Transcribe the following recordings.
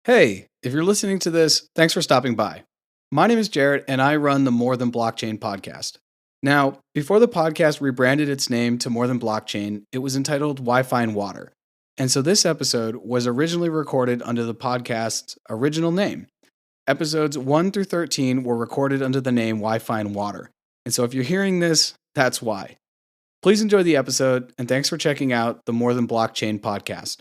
Hey, if you're listening to this, thanks for stopping by. My name is Jarrett, and I run the More Than Blockchain podcast. Now, before the podcast rebranded its name to More Than Blockchain, it was entitled Wi-Fi and Water. And so this episode was originally recorded under the podcast's original name. Episodes 1 through 13 were recorded under the name Wi-Fi and Water. And so if you're hearing this, that's why. Please enjoy the episode, and thanks for checking out the More Than Blockchain podcast.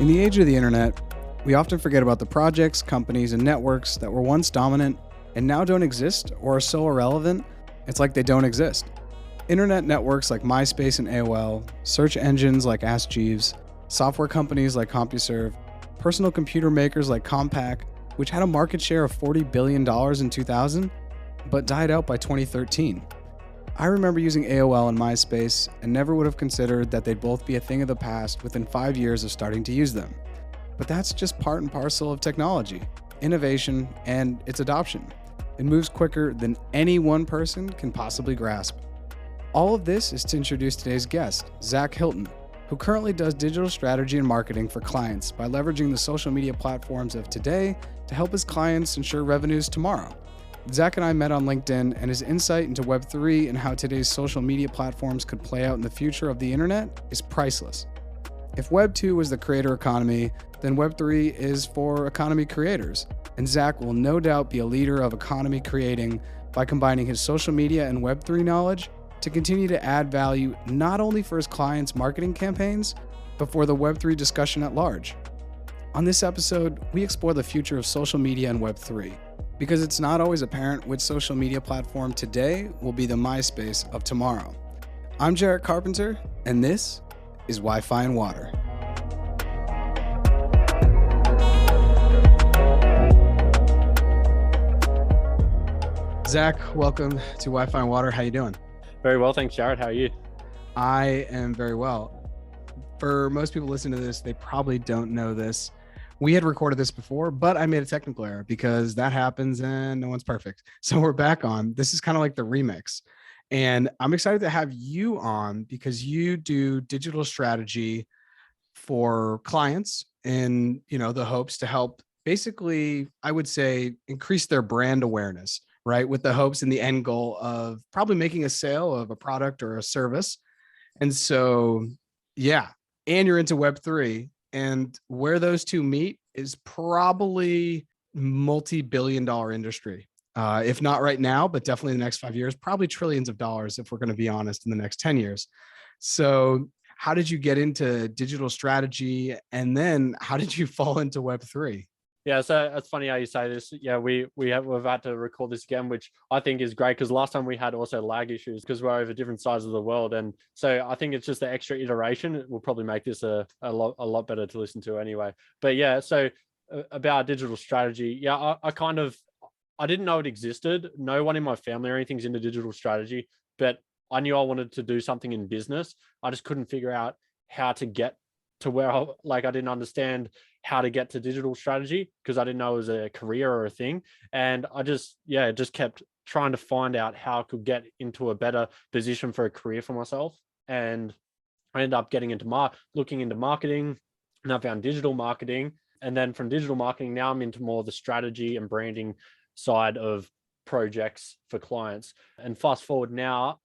In the age of the internet, we often forget about the projects, companies, and networks that were once dominant and now don't exist or are so irrelevant, it's like they don't exist. Internet networks like MySpace and AOL, search engines like Ask Jeeves, software companies like CompuServe, personal computer makers like Compaq, which had a market share of $40 billion in 2000, but died out by 2013. I remember using AOL and MySpace and never would have considered that they'd both be a thing of the past within 5 years of starting to use them. But that's just part and parcel of technology, innovation, and its adoption. It moves quicker than any one person can possibly grasp. All of this is to introduce today's guest, Zak Hilton, who currently does digital strategy and marketing for clients by leveraging the social media platforms of today to help his clients ensure revenues tomorrow. Zak and I met on LinkedIn, and his insight into Web3 and how today's social media platforms could play out in the future of the internet is priceless. If Web2 was the creator economy, then Web3 is for economy creators, and Zak will no doubt be a leader of economy creating by combining his social media and Web3 knowledge to continue to add value not only for his clients' marketing campaigns, but for the Web3 discussion at large. On this episode, we explore the future of social media and Web3, because it's not always apparent which social media platform today will be the MySpace of tomorrow. I'm Jarrett Carpenter, and this is Wi-Fi and Water. Zak, welcome to Wi-Fi and Water. How you doing? Very well, thanks, Jarrett. How are you? I am very well. For most people listening to this, they probably don't know this. We had recorded this before, but I made a technical error because that happens and no one's perfect. So we're back on. This is kind of like the remix. And I'm excited to have you on because you do digital strategy for clients in, the hopes to help basically, I would say, increase their brand awareness, right? With the hopes and the end goal of probably making a sale of a product or a service. And so, yeah, and you're into Web3. And where those two meet is probably multi-billion-dollar industry. If not right now, but definitely in the next 5 years, probably trillions of dollars if we're going to be honest in the next 10 years. So how did you get into digital strategy? And then how did you fall into Web3? Yeah, so it's funny how you say this. Yeah, we've had to record this again, which I think is great because last time we had also lag issues because we're over different sides of the world, and so I think it's just the extra iteration. It will probably make this a lot better to listen to anyway. But yeah, so about digital strategy, yeah, I didn't know it existed. No one in my family or anything's into digital strategy, but I knew I wanted to do something in business. I just couldn't figure out how to get to where I didn't understand how to get to digital strategy because I didn't know it was a career or a thing. And I just kept trying to find out how I could get into a better position for a career for myself. And I ended up getting into looking into marketing, and I found digital marketing. And then from digital marketing, now I'm into more the strategy and branding side of projects for clients. And fast forward now,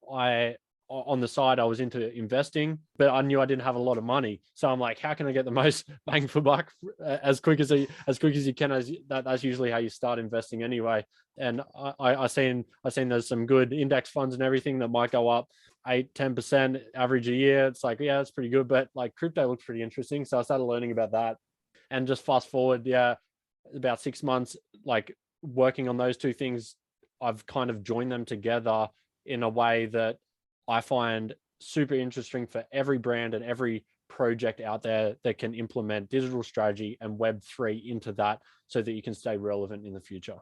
on the side, I was into investing, but I knew I didn't have a lot of money. So I'm like, how can I get the most bang for buck as quick as you can? That's usually how you start investing anyway. And I seen there's some good index funds and everything that might go up 8-10% average a year. It's like, yeah, that's pretty good. But like crypto looks pretty interesting. So I started learning about that. And just fast forward, yeah, about 6 months, like working on those two things, I've kind of joined them together in a way that I find super interesting for every brand and every project out there that can implement digital strategy and Web3 into that so that you can stay relevant in the future.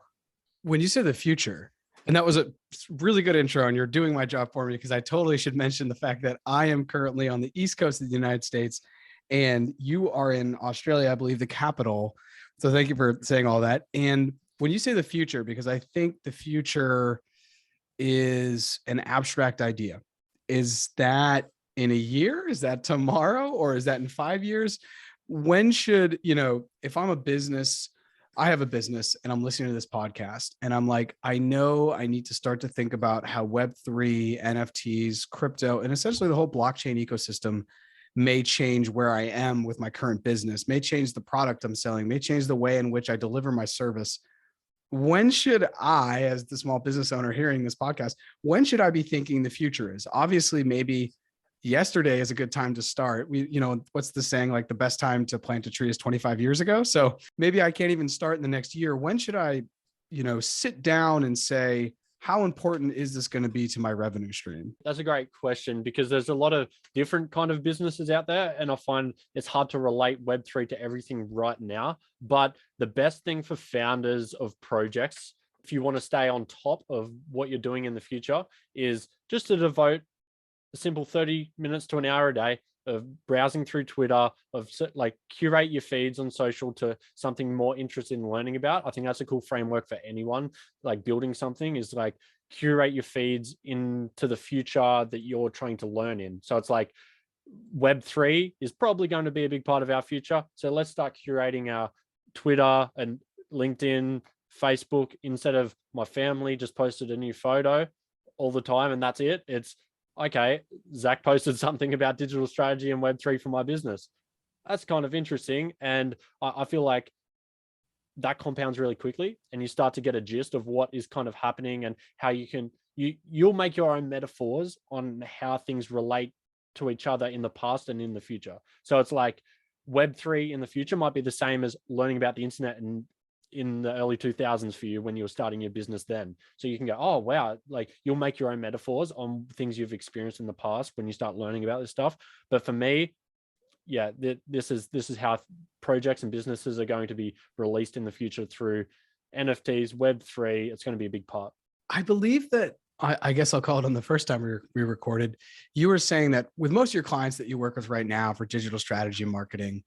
When you say the future, And that was a really good intro, and you're doing my job for me because I totally should mention the fact that I am currently on the East Coast of the United States and you are in Australia, I believe the capital. So thank you for saying all that. And when you say the future, because I think the future is an abstract idea, is that in a year? Is that tomorrow? Or is that in 5 years? When should, if I'm a business, I have a business and I'm listening to this podcast and I'm like, I know I need to start to think about how Web3, NFTs, crypto, and essentially the whole blockchain ecosystem may change where I am with my current business, may change the product I'm selling, may change the way in which I deliver my service. When should I, as the small business owner hearing this podcast, when should I be thinking the future is? Obviously, maybe yesterday is a good time to start. What's the saying? Like the best time to plant a tree is 25 years ago. So maybe I can't even start in the next year. When should I, sit down and say, how important is this going to be to my revenue stream? That's a great question because there's a lot of different kind of businesses out there. And I find it's hard to relate Web3 to everything right now. But the best thing for founders of projects, if you want to stay on top of what you're doing in the future, is just to devote a simple 30 minutes to an hour a day of browsing through Twitter, of like curate your feeds on social to something more interested in learning about. I think that's a cool framework for anyone like building something, is like curate your feeds into the future that you're trying to learn in. So it's like Web3 is probably going to be a big part of our future. So let's start curating our Twitter and LinkedIn, Facebook, instead of my family just posted a new photo all the time and that's it. It's okay, Zach posted something about digital strategy and Web3 for my business. That's kind of interesting. And I feel like that compounds really quickly and you start to get a gist of what is kind of happening and how you'll make your own metaphors on how things relate to each other in the past and in the future. So it's like Web3 in the future might be the same as learning about the internet and in the early 2000s for you when you were starting your business then. So you can go, oh, wow, like you'll make your own metaphors on things you've experienced in the past when you start learning about this stuff. But for me, yeah, this is how projects and businesses are going to be released in the future through NFTs, Web3. It's going to be a big part. I believe that, I guess I'll call it on the first time we recorded, you were saying that with most of your clients that you work with right now for digital strategy and marketing,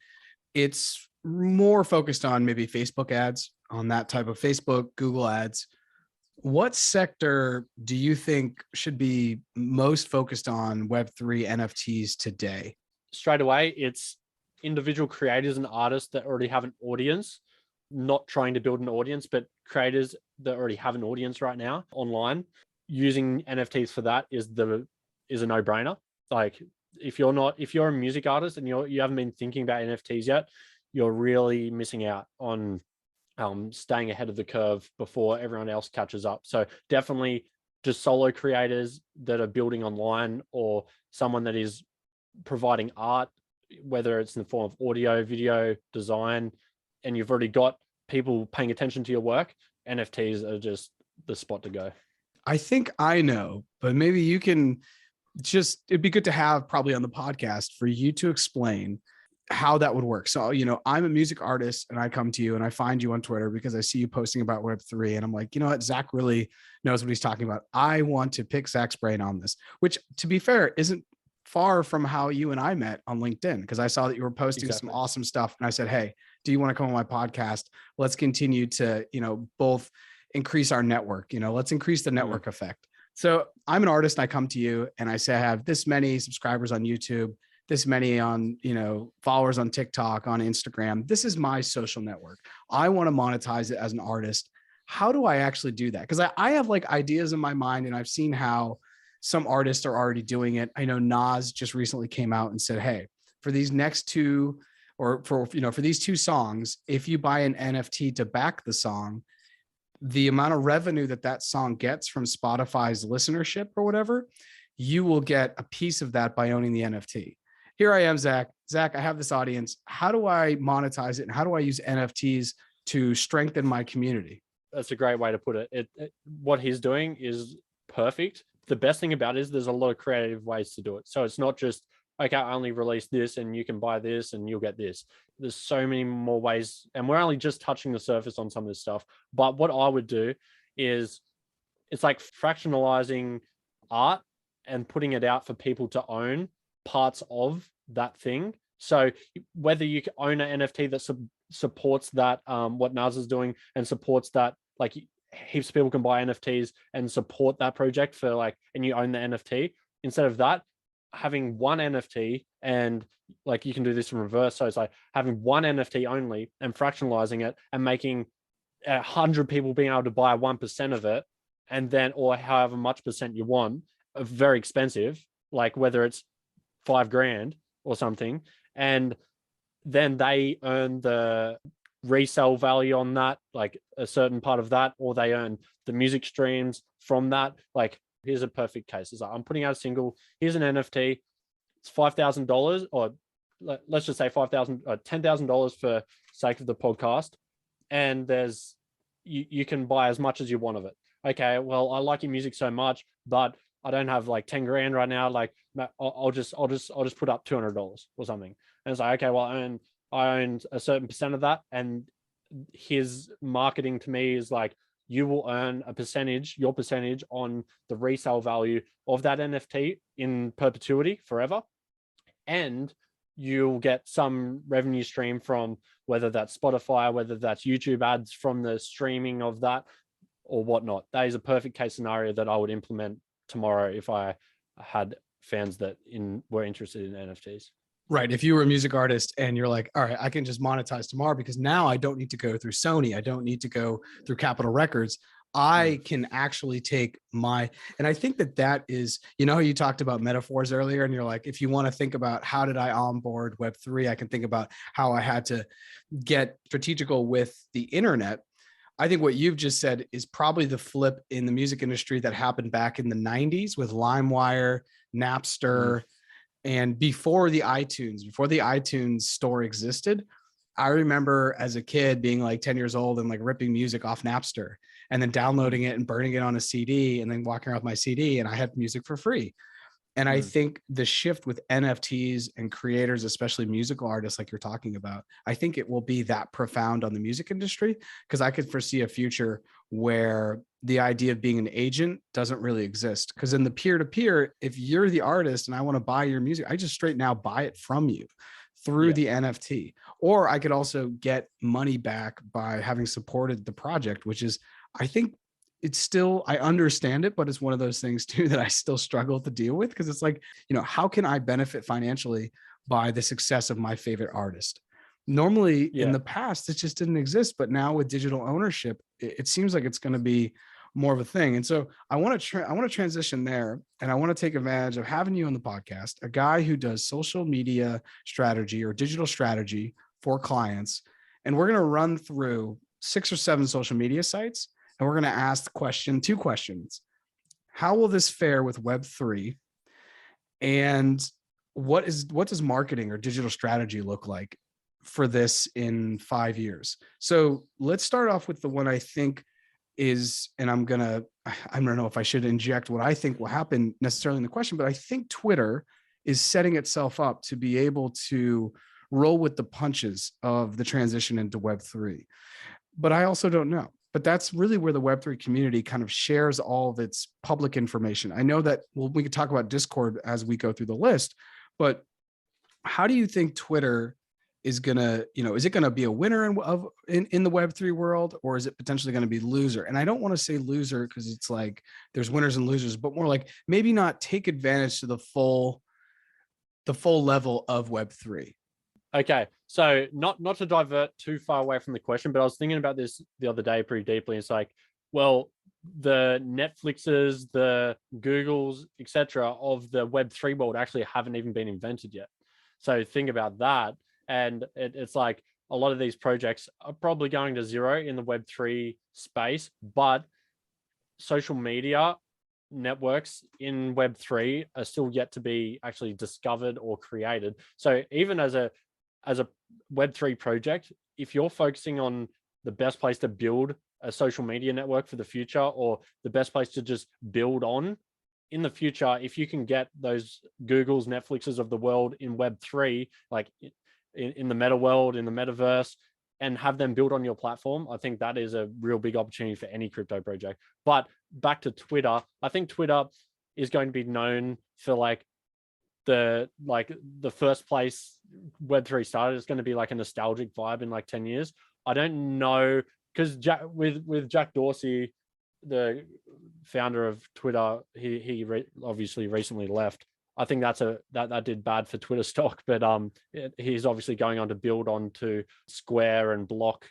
it's more focused on maybe Facebook ads, on that type of Facebook, Google ads. What sector do you think should be most focused on Web3 NFTs today? Straight away, it's individual creators and artists that already have an audience, not trying to build an audience, but creators that already have an audience right now online. Using NFTs for that is a no-brainer. Like if you're a music artist and you haven't been thinking about NFTs yet, you're really missing out on staying ahead of the curve before everyone else catches up. So definitely just solo creators that are building online, or someone that is providing art, whether it's in the form of audio, video, design, and you've already got people paying attention to your work, NFTs are just the spot to go. I think I know, but maybe you can it'd be good to have probably on the podcast for you to explain how that would work. So, I'm a music artist and I come to you and I find you on Twitter because I see you posting about Web3 and I'm like, you know what? Zach really knows what he's talking about. I want to pick Zach's brain on this, which to be fair, isn't far from how you and I met on LinkedIn, because I saw that you were posting some awesome stuff. And I said, hey, do you want to come on my podcast? Let's continue to, both increase our network, let's increase the network effect. So I'm an artist and I come to you and I say, I have this many subscribers on YouTube, this many on, followers on TikTok, on Instagram. This is my social network. I want to monetize it as an artist. How do I actually do that? Because I have like ideas in my mind and I've seen how some artists are already doing it. I know Nas just recently came out and said, hey, for these next two, or for these two songs, if you buy an NFT to back the song, the amount of revenue that song gets from Spotify's listenership or whatever, you will get a piece of that by owning the NFT. Here I am, Zach. Zach, I have this audience. How do I monetize it? And how do I use NFTs to strengthen my community? That's a great way to put it. What he's doing is perfect. The best thing about it is there's a lot of creative ways to do it. So it's not just, okay, I only release this and you can buy this and you'll get this. There's so many more ways. And we're only just touching the surface on some of this stuff. But what I would do is, it's like fractionalizing art and putting it out for people to own parts of that thing. So whether you own an NFT that supports that, what Naz is doing, and supports that, like heaps of people can buy NFTs and support that project for like, and you own the NFT. Instead of that, having one NFT, and like you can do this in reverse. So it's like having one NFT only and fractionalizing it and making 100 people being able to buy 1% of it, and then, or however much percent you want, very expensive, like whether it's $5,000 or something, and then they earn the resale value on that, like a certain part of that, or they earn the music streams from that. Like here's a perfect case. It's like, I'm putting out a single, here's an NFT, it's $5,000, or let's just say $10,000 for sake of the podcast, and there's you can buy as much as you want of it. Okay, well, I like your music so much, but I don't have like 10 grand right now. Like I'll just put up $200 or something. And it's like, okay, well, I own a certain percent of that, and his marketing to me is like, you will earn a percentage, your percentage on the resale value of that NFT in perpetuity forever. And you'll get some revenue stream from whether that's Spotify, whether that's YouTube ads from the streaming of that or whatnot. That is a perfect case scenario that I would implement tomorrow if I had fans that were interested in NFTs. Right. If you were a music artist and you're like, all right, I can just monetize tomorrow because now I don't need to go through Sony. I don't need to go through Capitol Records. I can actually take and I think that is, you know, how you talked about metaphors earlier, and you're like, if you want to think about how did I onboard Web3, I can think about how I had to get strategical with the internet. I think what you've just said is probably the flip in the music industry that happened back in the 90s with LimeWire, Napster, and before the iTunes store existed. I remember as a kid being like 10 years old and like ripping music off Napster and then downloading it and burning it on a CD and then walking around with my CD, and I had music for free. And I think the shift with NFTs and creators, especially musical artists like you're talking about, I think it will be that profound on the music industry, because I could foresee a future where the idea of being an agent doesn't really exist. Because in the peer-to-peer, if you're the artist and I want to buy your music, I just straight now buy it from you through the NFT. Or I could also get money back by having supported the project, which is, I think, it's still, I understand it, but it's one of those things too that I still struggle to deal with, because it's like, you know, how can I benefit financially by the success of my favorite artist? Normally in the past, it just didn't exist, but now with digital ownership, it seems like it's going to be more of a thing. And so I want to transition there, and I want to take advantage of having you on the podcast, a guy who does social media strategy or digital strategy for clients. And we're going to run through 6 or 7 social media sites. And we're going to ask two questions. How will this fare with Web3? And what does marketing or digital strategy look like for this in 5 years? So let's start off with the one I think is, and I don't know if I should inject what I think will happen necessarily in the question, but I think Twitter is setting itself up to be able to roll with the punches of the transition into Web3. But I also don't know. But that's really where the Web3 community kind of shares all of its public information. I know that we could talk about Discord as we go through the list, but how do you think Twitter is going to, is it going to be a winner in the Web3 world, or is it potentially going to be loser? And I don't want to say loser because it's like there's winners and losers, but more like maybe not take advantage to the full level of Web3. Okay, so not to divert too far away from the question, but I was thinking about this the other day pretty deeply. It's like, well, the Netflixes, the Googles, etc. of the Web3 world actually haven't even been invented yet. So think about that. And it's like a lot of these projects are probably going to zero in the Web3 space, but social media networks in Web3 are still yet to be actually discovered or created. So even as a Web3 project, if you're focusing on the best place to build a social media network for the future, or the best place to just build on in the future, if you can get those Googles, Netflixes of the world in Web3, like in the meta world, in the metaverse, and have them build on your platform, I think that is a real big opportunity for any crypto project. But back to Twitter, I think Twitter is going to be known for like the first place Web3 started. It's going to be like a nostalgic vibe in like 10 years. I don't know, because with Jack Dorsey, the founder of Twitter, he obviously recently left. I think that did bad for Twitter stock, but he's obviously going on to build onto Square and Block,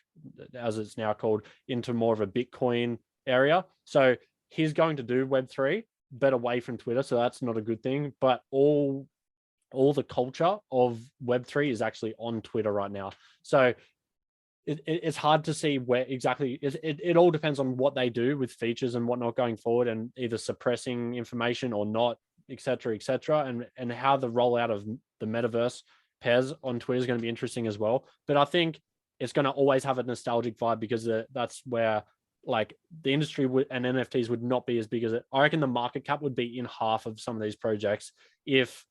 as it's now called, into more of a Bitcoin area. So he's going to do Web3, but away from Twitter. So that's not a good thing. But all the culture of Web3 is actually on Twitter right now. So it's hard to see where exactly it all depends on what they do with features and whatnot going forward, and either suppressing information or not, etc., and how the rollout of the metaverse pairs on Twitter is going to be interesting as well. But I think it's going to always have a nostalgic vibe, because that's where like the industry and NFTs would not be as big as it. I reckon the market cap would be in half of some of these projects if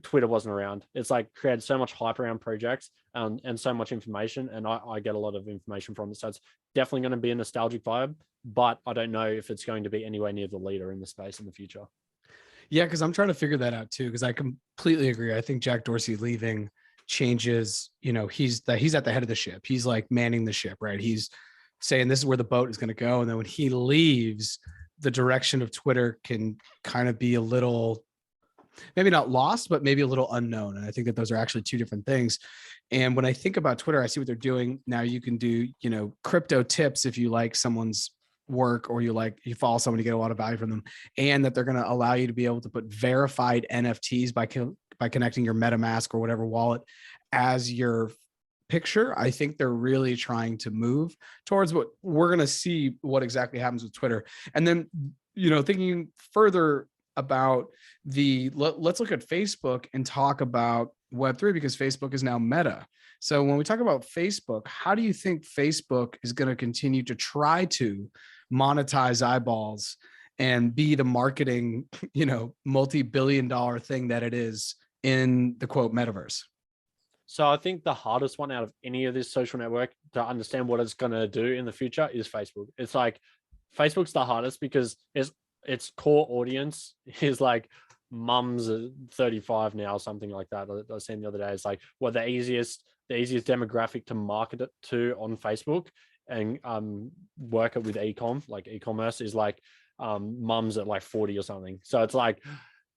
Twitter wasn't around. It's like created so much hype around projects and so much information, and I get a lot of information from it. So it's definitely going to be a nostalgic vibe, but I don't know if it's going to be anywhere near the leader in the space in the future. Yeah, because I'm trying to figure that out too, because I completely agree. I think Jack Dorsey leaving changes, he's at the head of the ship. He's like manning the ship, right? He's saying this is where the boat is going to go. And then when he leaves, the direction of Twitter can kind of be a little, maybe not lost, but maybe a little unknown. And I think that those are actually two different things. And when I think about Twitter, I see what they're doing. Now you can do, crypto tips if you like someone's work, or you follow someone to get a lot of value from them, and that they're going to allow you to be able to put verified NFTs by connecting your MetaMask or whatever wallet as your picture. I think they're really trying to move towards what we're going to see, what exactly happens with Twitter. And then, thinking further about let's look at Facebook and talk about Web3, because Facebook is now Meta. So when we talk about Facebook, how do you think Facebook is going to continue to try to monetize eyeballs and be the marketing, multi-billion-dollar thing that it is in the quote metaverse? So I think the hardest one out of any of this social network to understand what it's going to do in the future is Facebook. It's like Facebook's the hardest because its core audience is like mums at 35 now, something like that. I was saying the other day, it's like the easiest demographic to market it to on Facebook and work it with e-commerce is like mums at like 40 or something. So it's like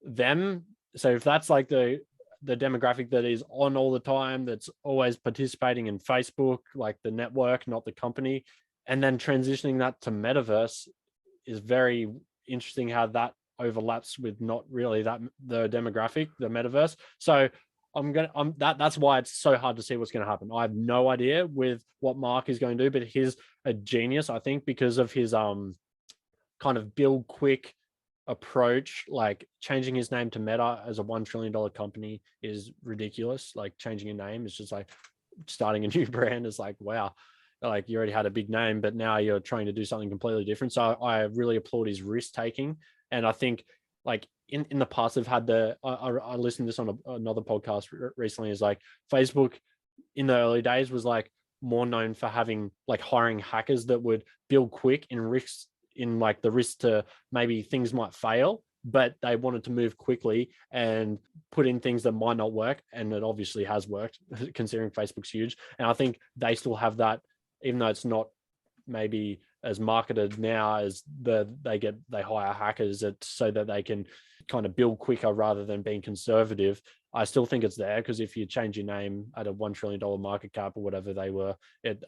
them. So if that's like the demographic that is on all the time, that's always participating in Facebook, like the network, not the company, and then transitioning that to metaverse is very interesting how that overlaps with not really the demographic, the metaverse. So that's why it's so hard to see what's going to happen. I have no idea with what Mark is going to do, but he's a genius, I think, because of his kind of build quick approach. Like changing his name to Meta as a $1 trillion company is ridiculous. Like changing a name is just like starting a new brand is like, wow, like you already had a big name, but now you're trying to do something completely different. So I really applaud his risk taking. And I think like in the past, I've had I listened to this on another podcast recently, is like Facebook in the early days was like more known for having like hiring hackers that would build quick in risks, in like the risk to maybe things might fail, but they wanted to move quickly and put in things that might not work. And it obviously has worked considering Facebook's huge. And I think they still have that, even though it's not maybe as marketed now as they hire hackers so that they can kind of build quicker rather than being conservative. I still think it's there, because if you change your name at a $1 trillion market cap or whatever they were,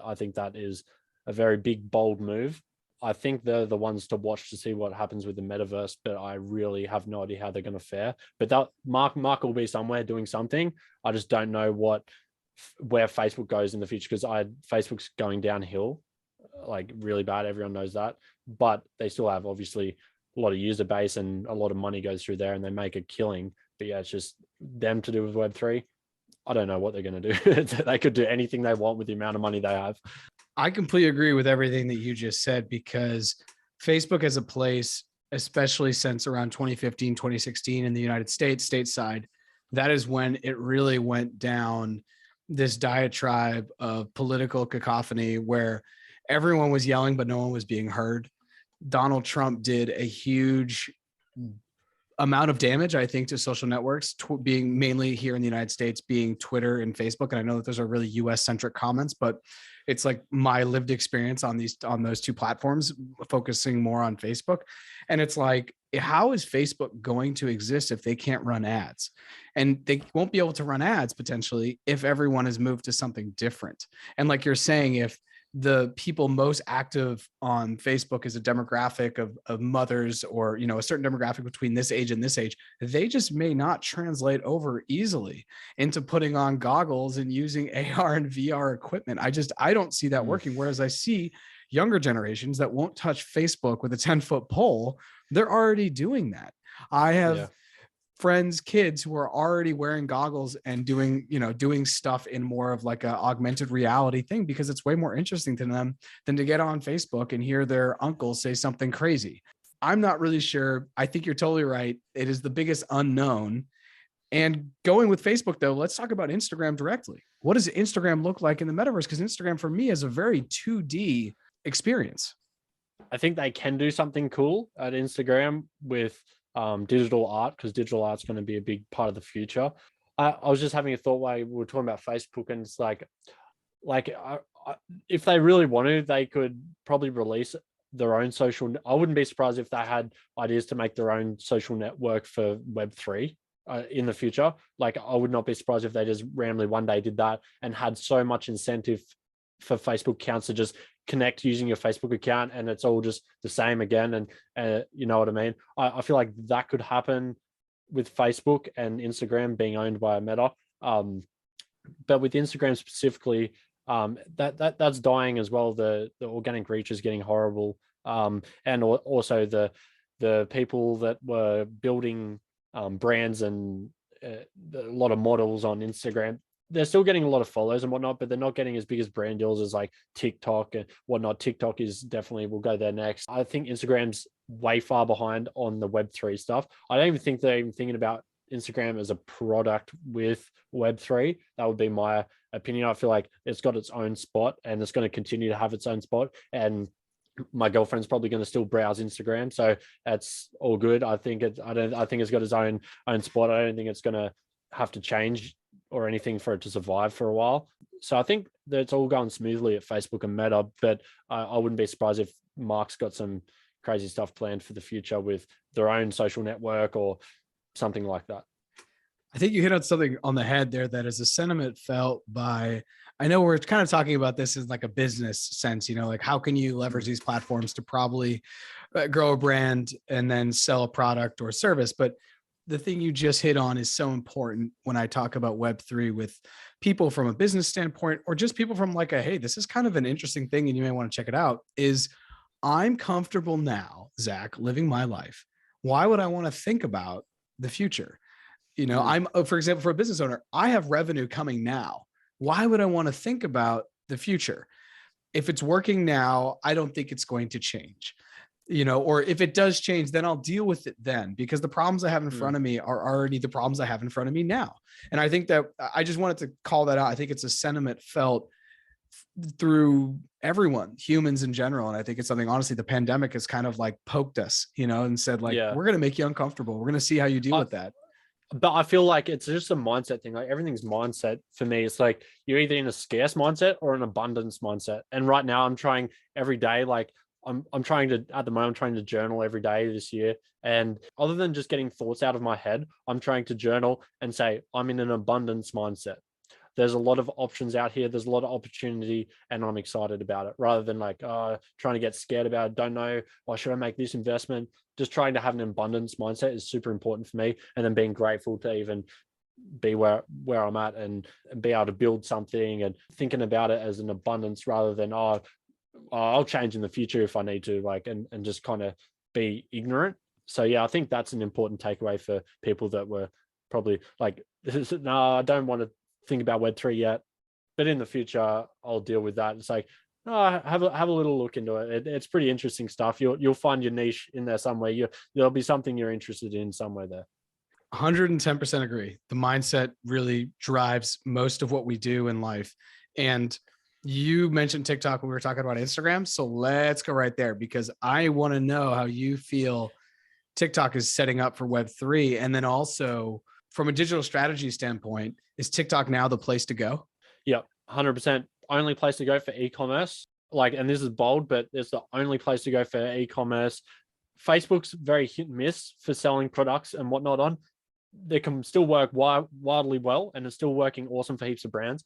I think that is a very big, bold move. I think they're the ones to watch to see what happens with the metaverse, but I really have no idea how they're going to fare. But that Mark will be somewhere doing something. I just don't know where Facebook goes in the future, because Facebook's going downhill like really bad. Everyone knows that, but they still have obviously a lot of user base and a lot of money goes through there and they make a killing. But yeah, it's just them to do with Web3. I don't know what they're going to do. They could do anything they want with the amount of money they have. I completely agree with everything that you just said, because Facebook as a place, especially since around 2015, 2016 in the United States, stateside, that is when it really went down this diatribe of political cacophony where everyone was yelling, but no one was being heard. Donald Trump did a huge amount of damage, I think, to social networks, being mainly here in the United States, being Twitter and Facebook. And I know that those are really US centric comments, but it's like my lived experience on those two platforms, focusing more on Facebook. And it's like, how is Facebook going to exist if they can't run ads? And they won't be able to run ads potentially if everyone has moved to something different. And like you're saying, if the people most active on Facebook is a demographic of mothers, or, you know, a certain demographic between this age and this age, they just may not translate over easily into putting on goggles and using AR and VR equipment. I don't see that working. Whereas I see younger generations that won't touch Facebook with a 10-foot pole, they're already doing that. I have friends, kids who are already wearing goggles and doing stuff in more of like a augmented reality thing, because it's way more interesting to them than to get on Facebook and hear their uncle say something crazy. I'm not really sure. I think you're totally right. It is the biggest unknown. And going with Facebook though, let's talk about Instagram directly. What does Instagram look like in the metaverse? Because Instagram for me is a very 2D experience. I think they can do something cool at Instagram with digital art, because digital art's going to be a big part of the future. I was just having a thought while we were talking about Facebook, and it's like if they really wanted, they could probably release their own social. I wouldn't be surprised if they had ideas to make their own social network for Web3 in the future. Like, I would not be surprised if they just randomly one day did that and had so much incentive for Facebook accounts to just connect using your Facebook account, and it's all just the same again. And you know what I mean? I feel like that could happen with Facebook and Instagram being owned by a Meta. But with Instagram specifically, that's dying as well. The organic reach is getting horrible. And also the people that were building brands and a lot of models on Instagram, they're still getting a lot of follows and whatnot, but they're not getting as big as brand deals as like TikTok and whatnot. TikTok is definitely, we'll go there next. I think Instagram's way far behind on the Web3 stuff. I don't even think they're even thinking about Instagram as a product with Web3. That would be my opinion. I feel like it's got its own spot and it's going to continue to have its own spot. And my girlfriend's probably going to still browse Instagram, so that's all good. I think it's got its own spot. I don't think it's going to have to change or anything for it to survive for a while. So I think that it's all going smoothly at Facebook and Meta, but I wouldn't be surprised if Mark's got some crazy stuff planned for the future with their own social network or something like that. I think you hit on something on the head there that is a sentiment felt by, I know we're kind of talking about this as like a business sense, you know, like how can you leverage these platforms to probably grow a brand and then sell a product or service? But the thing you just hit on is so important when I talk about Web3 with people from a business standpoint, or just people from like hey, this is kind of an interesting thing and you may want to check it out, is I'm comfortable now, Zach, living my life. Why would I want to think about the future? You know, I'm, for example, for a business owner, I have revenue coming now. Why would I want to think about the future? If it's working now, I don't think it's going to change. You know, or if it does change, then I'll deal with it then, because the problems I have in front of me are already the problems I have in front of me now. And I think that I just wanted to call that out. I think it's a sentiment felt through everyone, humans in general. And I think it's something, honestly, the pandemic has kind of like poked us, you know, and said like, we're going to make you uncomfortable. We're going to see how you deal with that. But I feel like it's just a mindset thing. Like, everything's mindset for me. It's like you're either in a scarce mindset or an abundance mindset. And right now I'm trying every day, like, I'm trying to, at the moment, I'm trying to journal every day this year. And other than just getting thoughts out of my head, I'm trying to journal and say, I'm in an abundance mindset. There's a lot of options out here. There's a lot of opportunity and I'm excited about it, rather than like trying to get scared about it. Don't know, why should I make this investment? Just trying to have an abundance mindset is super important for me. And then being grateful to even be where I'm at and be able to build something, and thinking about it as an abundance rather than, I'll change in the future if I need to, like, and just kind of be ignorant. So yeah, I think that's an important takeaway for people that were probably like, no, I don't want to think about Web3 yet, but in the future I'll deal with that. It's like, no, have a little look into it. It's pretty interesting stuff. You'll find your niche in there somewhere. There'll be something you're interested in somewhere there. 110% agree. The mindset really drives most of what we do in life. And you mentioned TikTok when we were talking about Instagram. So let's go right there, because I want to know how you feel TikTok is setting up for Web3. And then also from a digital strategy standpoint, is TikTok now the place to go? Yeah, 100%. Only place to go for e-commerce. Like, and this is bold, but it's the only place to go for e-commerce. Facebook's very hit and miss for selling products and whatnot on. They can still work wildly well, and it's still working awesome for heaps of brands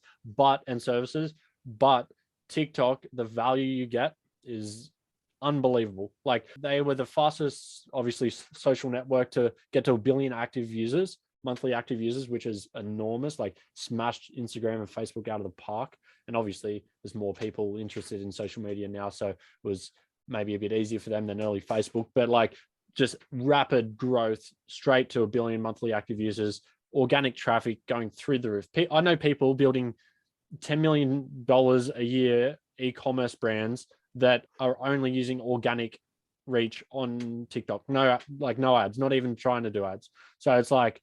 and services. But TikTok, the value you get is unbelievable. Like, they were the fastest, obviously, social network to get to 1 billion active users, monthly active users, which is enormous. Like, smashed Instagram and Facebook out of the park. And obviously there's more people interested in social media now, so it was maybe a bit easier for them than early Facebook. But like, just rapid growth straight to 1 billion monthly active users, organic traffic going through the roof. I know people building $10 million a year e-commerce brands that are only using organic reach on TikTok. No ads, not even trying to do ads. So it's like,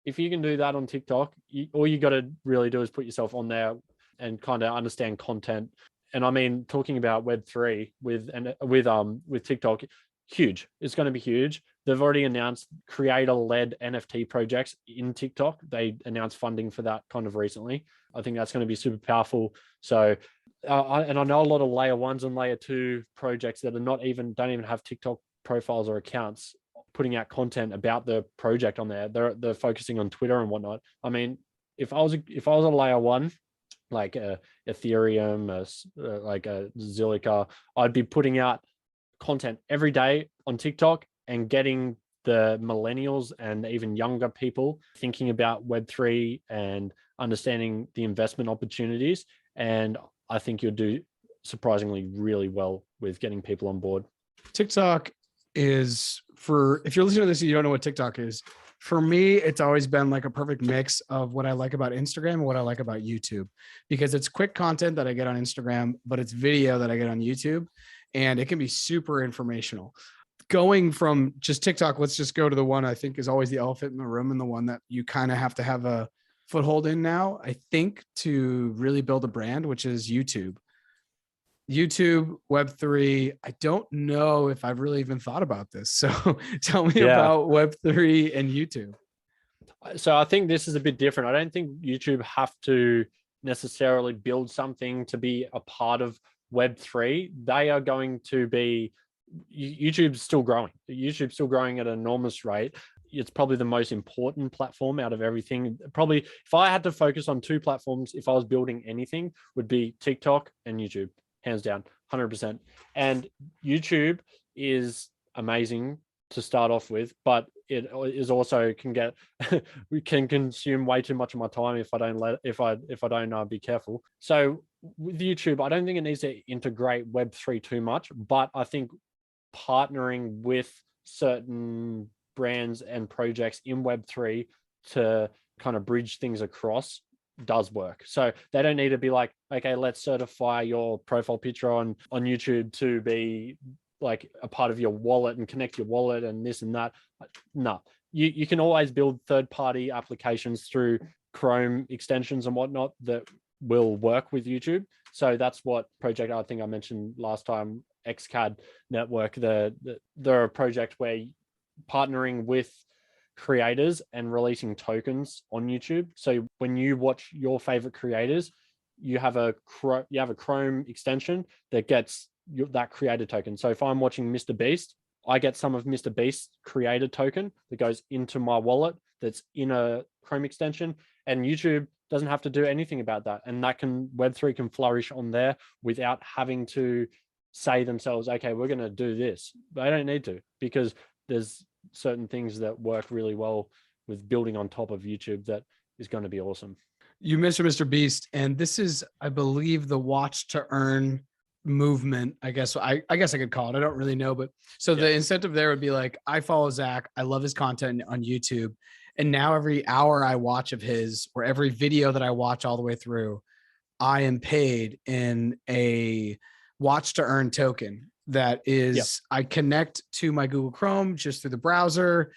if you can do that on TikTok, all you got to really do is put yourself on there and kind of understand content. And I mean, talking about Web3 with TikTok, huge. It's going to be huge. They've already announced creator-led NFT projects in TikTok. They announced funding for that kind of recently. I think that's going to be super powerful. So, I know a lot of layer 1s and layer 2 projects that don't even have TikTok profiles or accounts putting out content about the project on there. They're focusing on Twitter and whatnot. I mean, if I was a layer 1, like Ethereum, like a Zilliqa, I'd be putting out content every day on TikTok and getting the millennials and even younger people thinking about Web3 and understanding the investment opportunities. And I think you'll do surprisingly really well with getting people on board. TikTok is, if you're listening to this and you don't know what TikTok is, for me, it's always been like a perfect mix of what I like about Instagram and what I like about YouTube, because it's quick content that I get on Instagram, but it's video that I get on YouTube, and it can be super informational. Going from just TikTok, let's just go to the one I think is always the elephant in the room, and the one that you kind of have to have a foothold in now, I think, to really build a brand, which is YouTube. YouTube, Web3. I don't know if I've really even thought about this. So tell me about Web3 and YouTube. So I think this is a bit different. I don't think YouTube have to necessarily build something to be a part of Web3. They are going to be, YouTube's still growing. YouTube's still growing at an enormous rate. It's probably the most important platform out of everything. Probably, if I had to focus on 2 platforms, if I was building anything, would be TikTok and YouTube. Hands down, 100%. And YouTube is amazing to start off with, but it is also we can consume way too much of my time if I don't be careful. So with YouTube, I don't think it needs to integrate Web3 too much, but I think partnering with certain brands and projects in Web3 to kind of bridge things across does work. So they don't need to be like, okay, let's certify your profile picture on YouTube to be like a part of your wallet and connect your wallet and this and that. No, you can always build third-party applications through Chrome extensions and whatnot that will work with YouTube. So that's what project I think I mentioned last time, XCAD Network. They're a project where partnering with creators and releasing tokens on YouTube. So when you watch your favorite creators, you have a Chrome extension that gets that creator token. So if I'm watching Mr. Beast, I get some of Mr. Beast's creator token that goes into my wallet that's in a Chrome extension, and YouTube doesn't have to do anything about that. And Web3 can flourish on there without having to say themselves, okay, we're going to do this. They don't need to, because there's certain things that work really well with building on top of YouTube that is going to be awesome. You mentioned Mr. Beast, and this is, I believe, the WatchToEarn movement. I guess I could call it. I don't really know, but so the incentive there would be like, I follow Zach, I love his content on YouTube, and now every hour I watch of his, or every video that I watch all the way through, I am paid in a WatchToEarn token. That is, I connect to my Google Chrome just through the browser.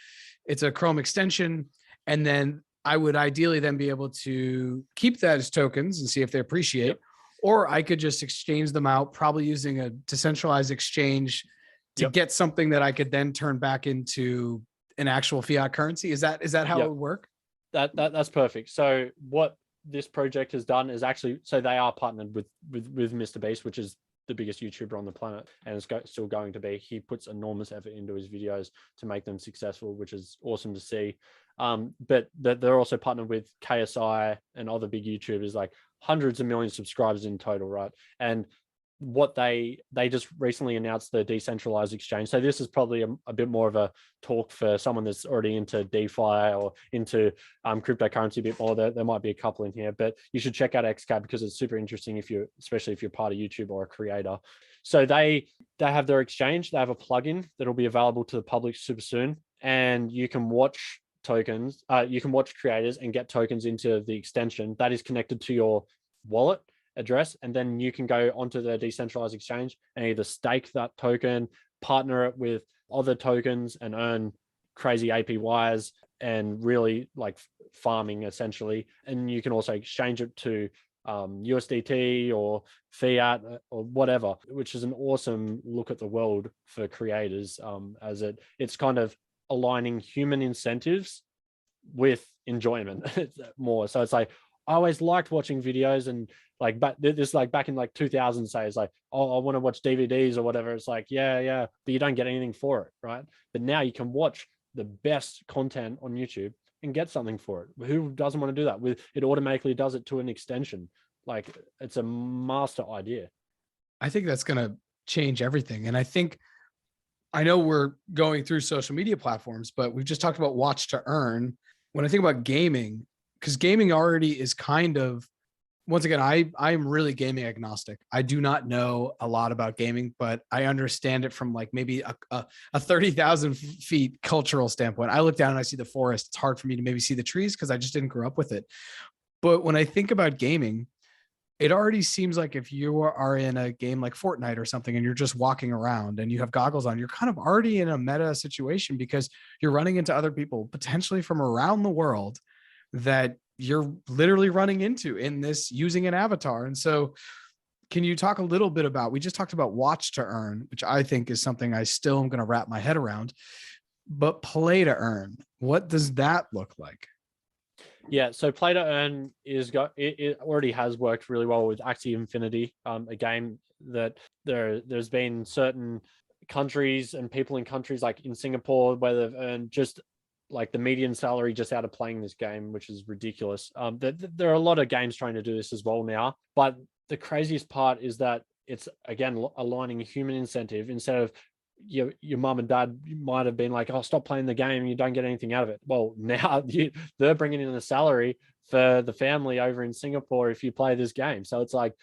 It's a Chrome extension, And then I would ideally then be able to keep that as tokens and see if they appreciate, Yep. or I could just exchange them out, probably using a decentralized exchange to Yep. get something that I could then turn back into an actual fiat currency. Is that how Yep. it would work? That's perfect. So what this project has done is actually, so they are partnered with Mr. Beast, which is the biggest YouTuber on the planet, and it's still going to be. He puts enormous effort into his videos to make them successful, which is awesome to see. But they're also partnered with KSI and other big YouTubers, like hundreds of millions of subscribers in total, right? And what they just recently announced the decentralized exchange. So this is probably a bit more of a talk for someone that's already into DeFi or into cryptocurrency a bit more. There might be a couple in here, but you should check out XCAD because it's super interesting especially if you're part of YouTube or a creator. So they have their exchange. They have a plugin that'll be available to the public super soon, and you can watch tokens. You can watch creators and get tokens into the extension that is connected to your wallet address, and then you can go onto the decentralized exchange and either stake that token, partner it with other tokens, and earn crazy APYs and really like farming essentially. And you can also exchange it to USDT or fiat or whatever, which is an awesome look at the world for creators, as it's kind of aligning human incentives with enjoyment more. So it's like, I always liked watching videos, and like, but this like back in like 2000, say, it's like, oh, I want to watch DVDs or whatever. It's like, yeah, but you don't get anything for it, right? But now you can watch the best content on YouTube and get something for it. Who doesn't want to do that? It automatically does it to an extension. Like, it's a master idea. I think that's going to change everything. And I know we're going through social media platforms, but we've just talked about WatchToEarn. When I think about gaming, because gaming already is kind of, once again, I'm really gaming agnostic. I do not know a lot about gaming, but I understand it from like maybe a 30,000 feet cultural standpoint. I look down and I see the forest. It's hard for me to maybe see the trees because I just didn't grow up with it. But when I think about gaming, it already seems like if you are in a game like Fortnite or something and you're just walking around and you have goggles on, you're kind of already in a meta situation because you're running into other people potentially from around the world that you're literally running into in this using an avatar. And so can you talk a little bit about, we just talked about WatchToEarn, which I think is something I still am going to wrap my head around, but PlayToEarn, what does that look like? Yeah, so PlayToEarn it already has worked really well with Axie Infinity, a game that there's been certain countries and people in countries like in Singapore where they've earned just like the median salary just out of playing this game, which is ridiculous. There are a lot of games trying to do this as well now, but the craziest part is that it's again aligning human incentive. Instead of your mom and dad might have been like, oh, stop playing the game, you don't get anything out of it. Well, now they're bringing in a salary for the family over in Singapore if you play this game. So it's like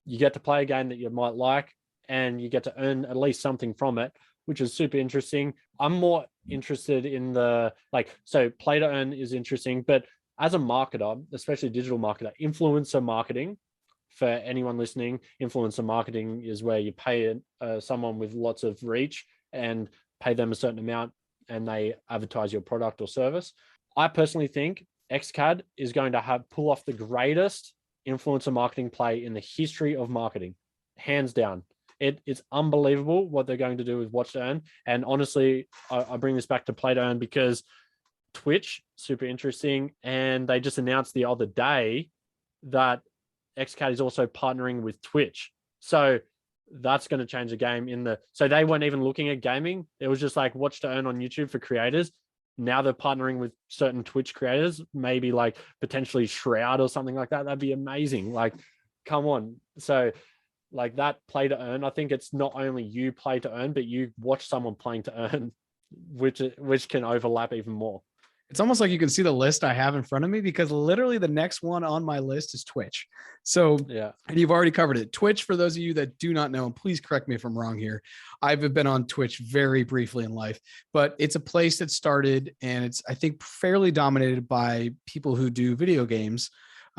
you get to play a game that you might like and you get to earn at least something from it, which is super interesting. I'm more interested in so PlayToEarn is interesting, but as a marketer, especially digital marketer, influencer marketing, for anyone listening, influencer marketing is where you pay someone with lots of reach and pay them a certain amount and they advertise your product or service. I personally think XCAD is going to pull off the greatest influencer marketing play in the history of marketing, hands down. It's unbelievable what they're going to do with WatchToEarn. And honestly, I bring this back to PlayToEarn because Twitch, super interesting. And they just announced the other day that XCAD is also partnering with Twitch. So that's going to change the game so they weren't even looking at gaming. It was just like WatchToEarn on YouTube for creators. Now they're partnering with certain Twitch creators, maybe like potentially Shroud or something like that. That'd be amazing. Like, come on. So like that PlayToEarn, I think it's not only you play to earn, but you watch someone playing to earn, which can overlap even more. It's almost like you can see the list I have in front of me because literally the next one on my list is Twitch. So yeah, and you've already covered it. Twitch, for those of you that do not know, and please correct me if I'm wrong here, I've been on Twitch very briefly in life, but it's a place that started and it's, I think, fairly dominated by people who do video games.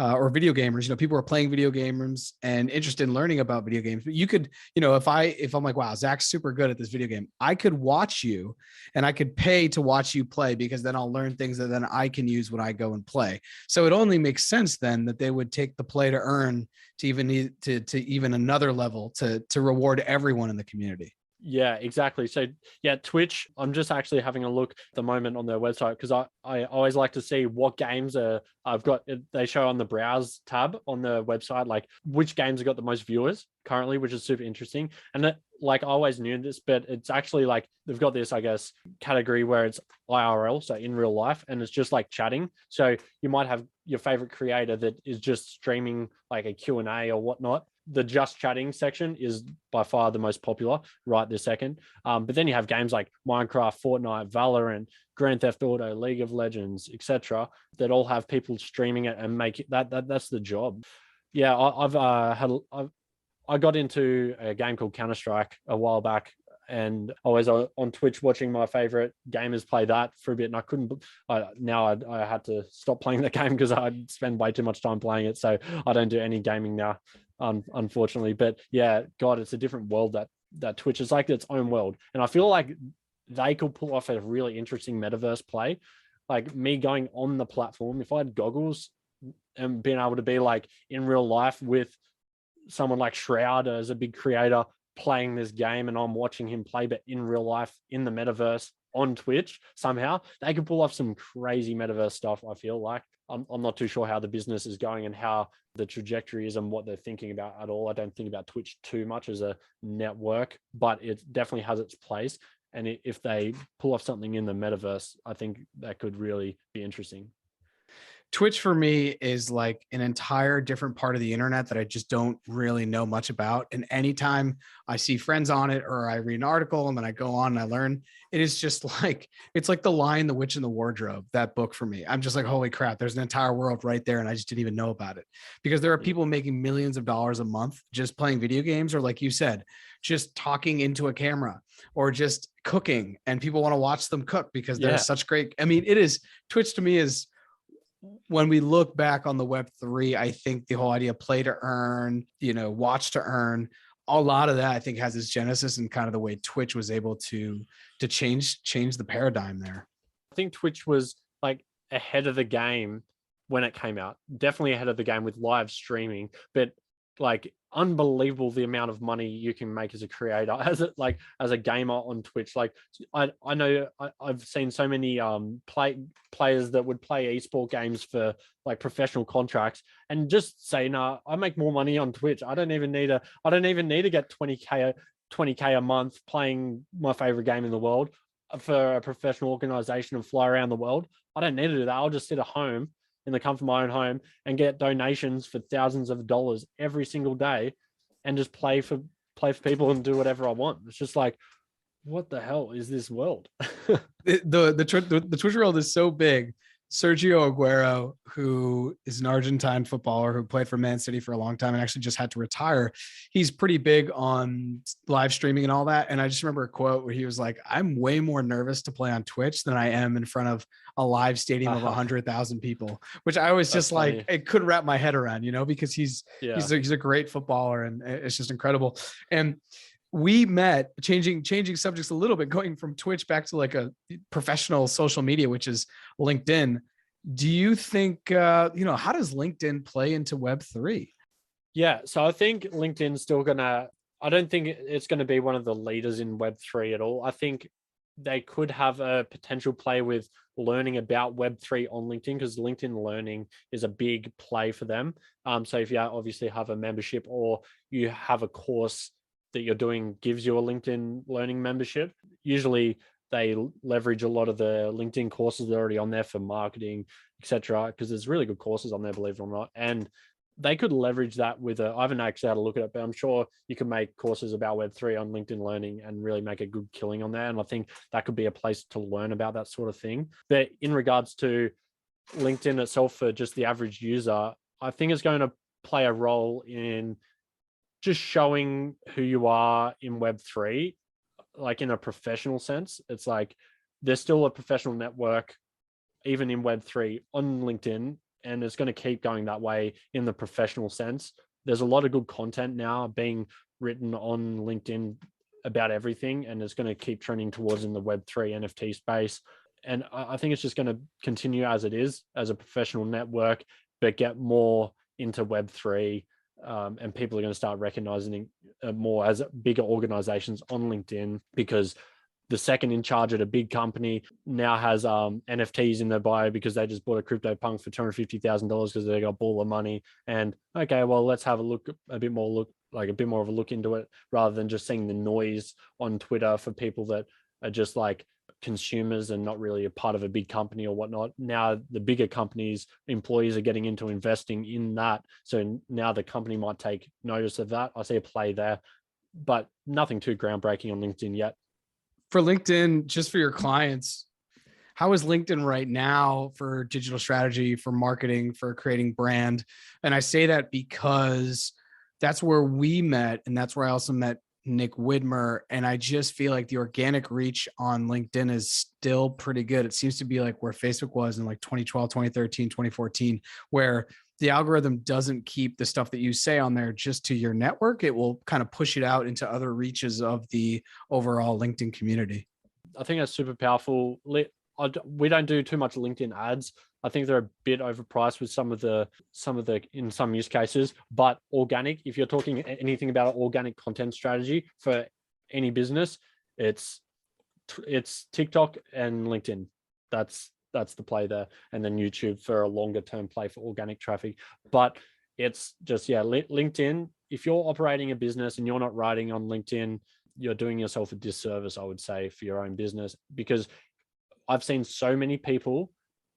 or video gamers, people are playing video games and interested in learning about video games. But you could, if I'm like, wow, Zach's super good at this video game, I could watch you and I could pay to watch you play, because then I'll learn things that then I can use when I go and play. So it only makes sense then that they would take the play to earn to even another level to reward everyone in the community. Yeah, exactly. So yeah, Twitch, I'm just actually having a look at the moment on their website, because I always like to see what games I've got. They show on the browse tab on the website, like which games have got the most viewers currently, which is super interesting. And I always knew this, but it's actually like they've got this, I guess, category where it's IRL, so in real life, and it's just like chatting. So you might have your favorite creator that is just streaming like a Q&A or whatnot. The just chatting section is by far the most popular right this second. But then you have games like Minecraft, Fortnite, Valorant, Grand Theft Auto, League of Legends, etc., that all have people streaming it and make it that's the job. Yeah, I got into a game called Counter-Strike a while back, and I was on Twitch watching my favorite gamers play that for a bit, and I couldn't. I had to stop playing the game because I'd spend way too much time playing it. So I don't do any gaming now, unfortunately. But yeah, God, it's a different world, that Twitch is like its own world, and I feel like they could pull off a really interesting metaverse play. Like me going on the platform, if I had goggles and being able to be like in real life with someone like Shroud as a big creator playing this game, and I'm watching him play, but in real life in the metaverse on Twitch, somehow they could pull off some crazy metaverse stuff. I feel like I'm not too sure how the business is going and how the trajectory is and what they're thinking about at all. I don't think about Twitch too much as a network, but it definitely has its place. And if they pull off something in the metaverse, I think that could really be interesting. Twitch for me is like an entire different part of the internet that I just don't really know much about. And anytime I see friends on it or I read an article and then I go on and I learn, it is just like, it's like The Lion, the Witch, and the Wardrobe, that book for me. I'm just like, holy crap, there's an entire world right there. And I just didn't even know about it, because there are people making millions of dollars a month just playing video games, or like you said, just talking into a camera or just cooking, and people want to watch them cook because they're such great. I mean, Twitch to me is, when we look back on the Web3, I think the whole idea of play to earn, watch to earn, a lot of that I think has its genesis in kind of the way Twitch was able to change the paradigm there. I think Twitch was like ahead of the game when it came out, definitely ahead of the game with live streaming, but like unbelievable the amount of money you can make as a creator, as a gamer on Twitch. Like I know I've seen so many players that would play esport games for like professional contracts and just say, nah, I make more money on Twitch. I don't even need to get 20k a month playing my favorite game in the world for a professional organization and fly around the world. I don't need to do that. I'll just sit at home in the comfort of my own home and get donations for thousands of dollars every single day and just play for people and do whatever I want. It's just like, what the hell is this world? the Twitch world is so big. Sergio Aguero, who is an Argentine footballer who played for Man City for a long time and actually just had to retire, he's pretty big on live streaming and all that. And I just remember a quote where he was like, I'm way more nervous to play on Twitch than I am in front of a live stadium of 100,000 people, which I was just funny. Like, it couldn't wrap my head around, because he's a great footballer and it's just incredible. And we met, changing subjects a little bit, going from Twitch back to like a professional social media, which is LinkedIn. Do you think, how does LinkedIn play into Web3? Yeah, so I think LinkedIn's still I don't think it's going to be one of the leaders in Web3 at all. I think they could have a potential play with learning about Web3 on LinkedIn, because LinkedIn Learning is a big play for them. So if you obviously have a membership or you have a course that you're doing gives you a LinkedIn Learning membership, usually they leverage a lot of the LinkedIn courses that are already on there for marketing, etc., because there's really good courses on there, believe it or not. And they could leverage that with I haven't actually had a look at it, but I'm sure you can make courses about Web3 on LinkedIn Learning and really make a good killing on there. And I think that could be a place to learn about that sort of thing. But in regards to LinkedIn itself for just the average user, I think it's going to play a role in just showing who you are in Web3, like in a professional sense. It's like there's still a professional network, even in Web3 on LinkedIn, and it's going to keep going that way in the professional sense. There's a lot of good content now being written on LinkedIn about everything, and it's going to keep trending towards in the Web3 NFT space. And I think it's just going to continue as it is, as a professional network, but get more into Web3. And people are going to start recognizing it more as bigger organizations on LinkedIn, because the second in charge at a big company now has NFTs in their bio because they just bought a CryptoPunk for $250,000 because they got a ball of money. And okay, well, let's have a bit more of a look into it, rather than just seeing the noise on Twitter for people that are just like consumers and not really a part of a big company or whatnot. Now the bigger companies, employees are getting into investing in that. So now the company might take notice of that. I see a play there, but nothing too groundbreaking on LinkedIn yet. For LinkedIn, just for your clients, how is LinkedIn right now for digital strategy, for marketing, for creating brand? And I say that because that's where we met, and that's where I also met Nick Widmer. And I just feel like the organic reach on LinkedIn is still pretty good. It seems to be like where Facebook was in like 2012, 2013, 2014, where the algorithm doesn't keep the stuff that you say on there just to your network. It will kind of push it out into other reaches of the overall LinkedIn community. I think that's super powerful. We don't do too much LinkedIn ads. I think they're a bit overpriced with some of the in some use cases, but organic, if you're talking anything about an organic content strategy for any business, it's TikTok and LinkedIn. That's the play there. And then YouTube for a longer term play for organic traffic. But it's just, LinkedIn, if you're operating a business and you're not writing on LinkedIn, you're doing yourself a disservice, I would say, for your own business, because I've seen so many people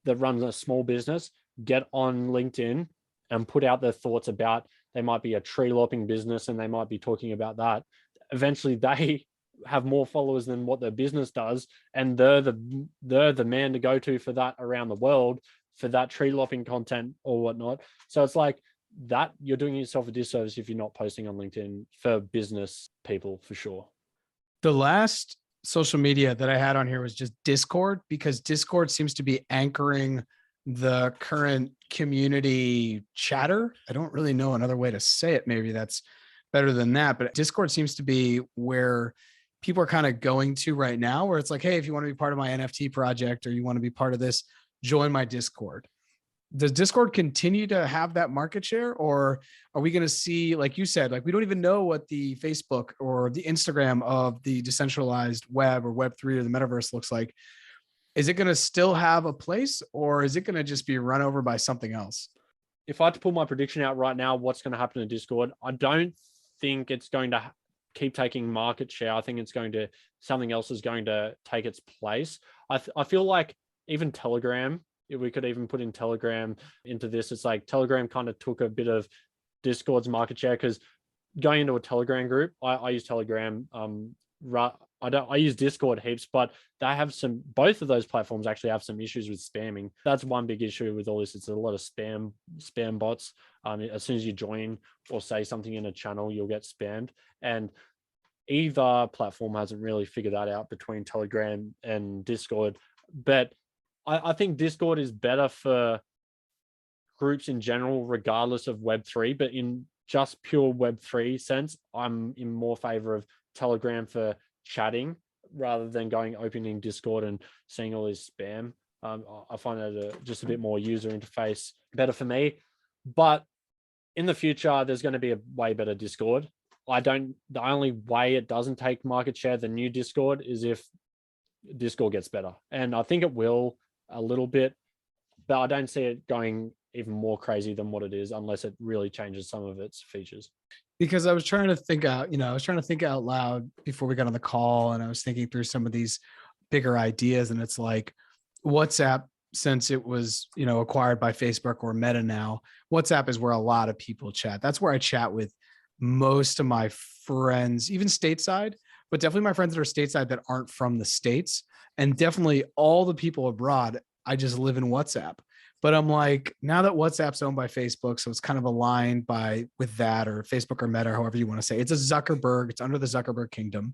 that run a small business get on LinkedIn and put out their thoughts about, they might be a tree lopping business and they might be talking about that. Eventually they have more followers than what their business does, and they're the man to go to for that around the world, for that tree lopping content or whatnot. So it's like that, you're doing yourself a disservice if you're not posting on LinkedIn for business people, for sure. The last social media that I had on here was just Discord, because Discord seems to be anchoring the current community chatter. I don't really know another way to say it. Maybe that's better than that, but Discord seems to be where people are kind of going to right now, where it's like, hey, if you want to be part of my NFT project or you want to be part of this, join my Discord. Does Discord continue to have that market share, or are we going to see, like you said, like we don't even know what the Facebook or the Instagram of the decentralized web or Web3 or the metaverse looks like? Is it going to still have a place, or is it going to just be run over by something else? If I had to pull my prediction out right now, what's going to happen to Discord, I don't think it's going to keep taking market share. I think something else is going to take its place. I feel like even Telegram, if we could even put in Telegram into this, it's like Telegram kind of took a bit of Discord's market share, because going into a Telegram group, I use Telegram. I use Discord heaps, but both of those platforms actually have some issues with spamming. That's one big issue with all this. It's a lot of spam bots. As soon as you join or say something in a channel, you'll get spammed. And either platform hasn't really figured that out between Telegram and Discord. But I think Discord is better for groups in general, regardless of Web3. But in just pure Web3 sense, I'm in more favor of Telegram for chatting rather than opening Discord and seeing all this spam. I find that just a bit more user interface better for me. But in the future, there's going to be a way better Discord. The only way it doesn't take market share, the new Discord, is if Discord gets better. And I think it will a little bit, but I don't see it going even more crazy than what it is unless it really changes some of its features. Because I was trying to think out loud before we got on the call, and I was thinking through some of these bigger ideas, and it's like WhatsApp, since it was, acquired by Facebook or Meta now, WhatsApp is where a lot of people chat. That's where I chat with most of my friends, even stateside, but definitely my friends that are stateside that aren't from the States. And definitely all the people abroad, I just live in WhatsApp. But I'm like, now that WhatsApp's owned by Facebook, so it's kind of aligned with that, or Facebook or Meta, however you want to say. It's it's under the Zuckerberg kingdom.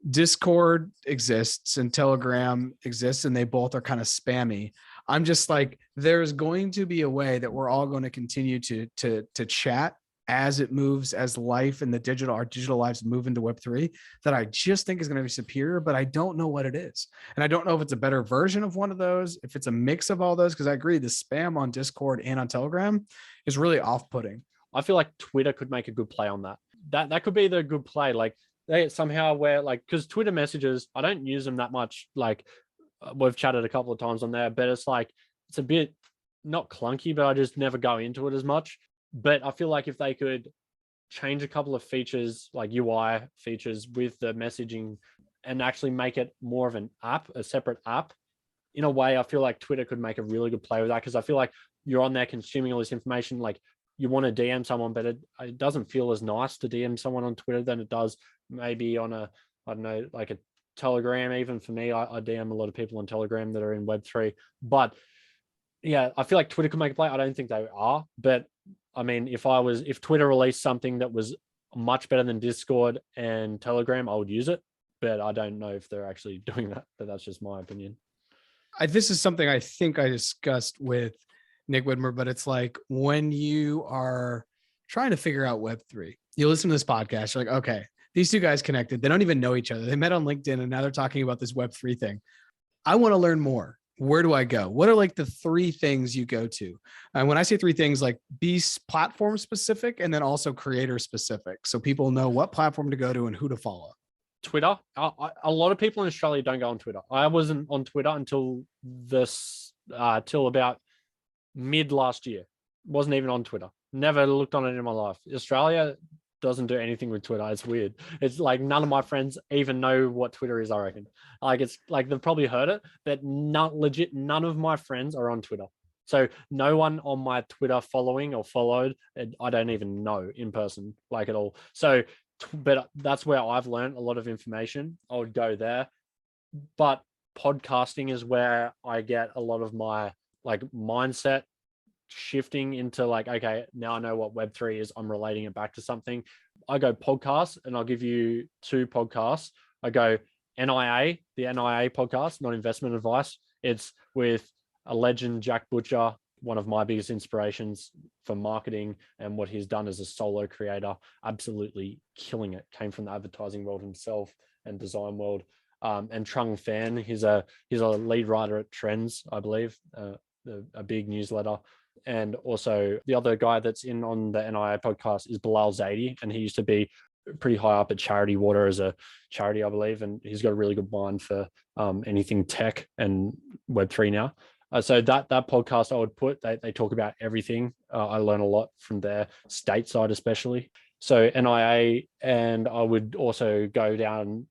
Discord exists and Telegram exists, and they both are kind of spammy. I'm just like, there's going to be a way that we're all going to continue to chat as it moves, as life and our digital lives move into Web3, that I just think is going to be superior, but I don't know what it is. And I don't know if it's a better version of one of those, if it's a mix of all those, because I agree the spam on Discord and on Telegram is really off-putting. I feel like Twitter could make a good play on that. That could be the good play. Like they somehow where like, because Twitter messages, I don't use them that much. Like we've chatted a couple of times on there, but it's like, it's a bit not clunky, but I just never go into it as much. But I feel like if they could change a couple of features, like UI features with the messaging, and actually make it more of an app, a separate app, in a way, I feel like Twitter could make a really good play with that, because I feel like you're on there consuming all this information. Like you want to DM someone, but it doesn't feel as nice to DM someone on Twitter than it does maybe on a, I don't know, like a Telegram. Even for me, I DM a lot of people on Telegram that are in Web3. But yeah, I feel like Twitter could make a play. I don't think they are, but I mean, if Twitter released something that was much better than Discord and Telegram, I would use it. But I don't know if they're actually doing that. But that's just my opinion. This is something I think I discussed with Nick Whitmer, but it's like when you are trying to figure out Web3, you listen to this podcast, you're like, okay, these two guys connected. They don't even know each other. They met on LinkedIn and now they're talking about this Web3 thing. I want to learn more. Where do I go? What are like the three things you go to? And when I say three things, like be platform specific and then also creator specific, so people know what platform to go to and who to follow. Twitter. A lot of people in Australia don't go on Twitter. I wasn't on Twitter until till about mid last year. Wasn't even on Twitter. Never looked on it in my life. Australia doesn't do anything with Twitter. It's weird. It's like none of my friends even know what Twitter is, I reckon. Like it's like they've probably heard it, but none of my friends are on Twitter. So no one on my Twitter following or followed, I don't even know in person, like at all. So, but that's where I've learned a lot of information. I would go there. But podcasting is where I get a lot of my like mindset shifting into like, okay, now I know what Web3 is. I'm relating it back to something. I go podcast, and I'll give you two podcasts. I go NIA, the NIA podcast, not investment advice. It's with a legend, Jack Butcher, one of my biggest inspirations for marketing and what he's done as a solo creator. Absolutely killing it. Came from the advertising world himself and design world. And Trung Fan, he's a lead writer at Trends, I believe, a big newsletter. And also the other guy that's in on the NIA podcast is Bilal Zaidi, and he used to be pretty high up at Charity Water as a charity, I believe, and he's got a really good mind for anything tech and Web3 now. So that podcast I would put, they talk about everything. I learn a lot from there, stateside especially. So NIA, and I would also go down.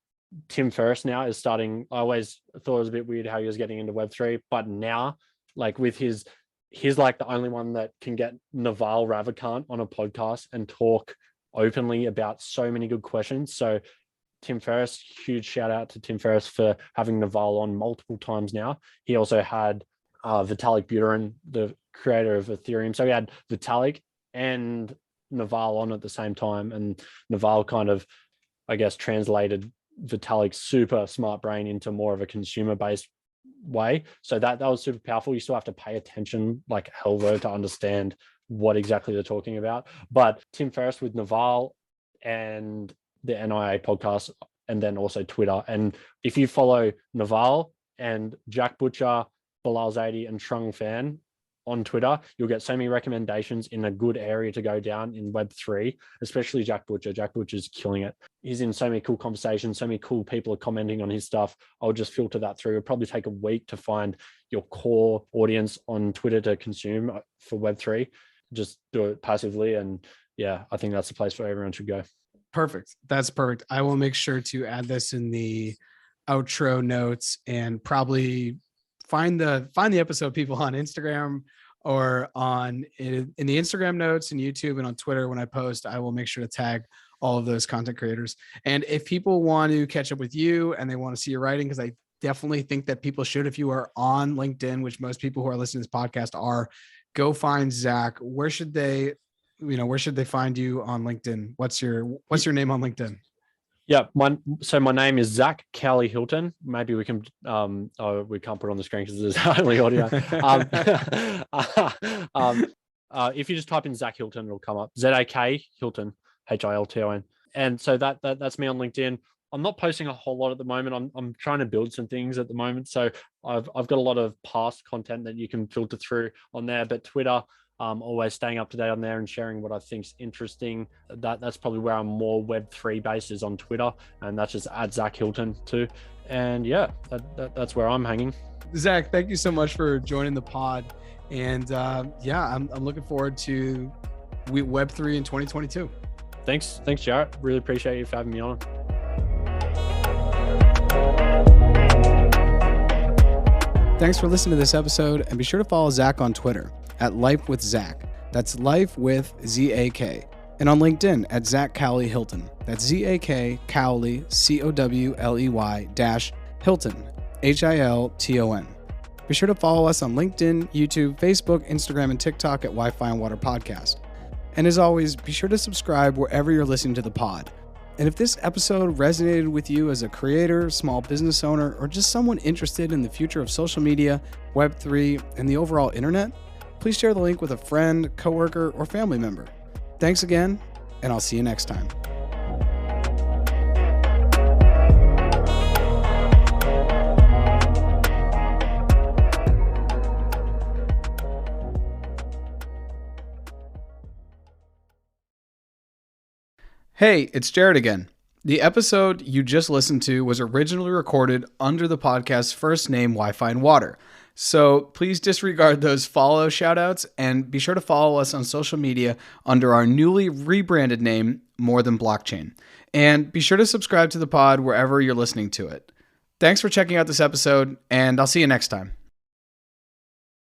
Tim Ferriss now is starting. I always thought it was a bit weird how he was getting into Web3, but now, like with he's like the only one that can get Naval Ravikant on a podcast and talk openly about so many good questions. So Tim Ferriss, huge shout out to Tim Ferriss for having Naval on multiple times now. He also had Vitalik Buterin, the creator of Ethereum. So he had Vitalik and Naval on at the same time, and Naval kind of, I guess, translated Vitalik's super smart brain into more of a consumer-based way. So that was super powerful. You still have to pay attention like hell though to understand what exactly they're talking about. But Tim Ferriss with Naval and the NIA podcast, and then also Twitter. And if you follow Naval and Jack Butcher, Bilal Zaidi, and Trung Fan on Twitter, you'll get so many recommendations in a good area to go down in Web3, especially Jack Butcher. Jack Butcher's killing it. He's in so many cool conversations, so many cool people are commenting on his stuff. I'll just filter that through. It'll probably take a week to find your core audience on Twitter to consume for Web3. Just do it passively. And yeah, I think that's the place where everyone should go. Perfect. That's perfect. I will make sure to add this in the outro notes, and probably find the episode, people, on Instagram or in the Instagram notes and YouTube, and on Twitter. When I post, I will make sure to tag all of those content creators. And if people want to catch up with you and they want to see your writing, because I definitely think that people should, if you are on LinkedIn, which most people who are listening to this podcast are, go find Zak. Where should they find you on LinkedIn? What's your name on LinkedIn? Yeah, my name is Zak Hilton. Maybe we can we can't put it on the screen because there's only audio. If you just type in Zak Hilton, it'll come up. ZAK Hilton, HILTON. And so that's me on LinkedIn. I'm not posting a whole lot at the moment. I'm trying to build some things at the moment. So I've got a lot of past content that you can filter through on there. But Twitter, always staying up to date on there and sharing what I think's interesting. That's probably where I'm more Web3 based, is on Twitter, and that's just at Zak Hilton too. And yeah, that's where I'm hanging. Zak, thank you so much for joining the pod. And I'm looking forward to Web3 in 2022. Thanks, Jarrett. Really appreciate you for having me on. Thanks for listening to this episode, and be sure to follow Zak on Twitter at Life with Zak. That's Life with ZAK. And on LinkedIn at Zak Cowley Hilton. That's ZAK Cowley COWLEY Hilton HILTON. Be sure to follow us on LinkedIn, YouTube, Facebook, Instagram, and TikTok at Wi-Fi and Water Podcast. And as always, be sure to subscribe wherever you're listening to the pod. And if this episode resonated with you as a creator, small business owner, or just someone interested in the future of social media, Web3, and the overall internet, please share the link with a friend, coworker, or family member. Thanks again, and I'll see you next time. Hey, it's Jared again. The episode you just listened to was originally recorded under the podcast's first name, Wi-Fi and Water. So please disregard those follow shoutouts and be sure to follow us on social media under our newly rebranded name, More Than Blockchain. And be sure to subscribe to the pod wherever you're listening to it. Thanks for checking out this episode, and I'll see you next time.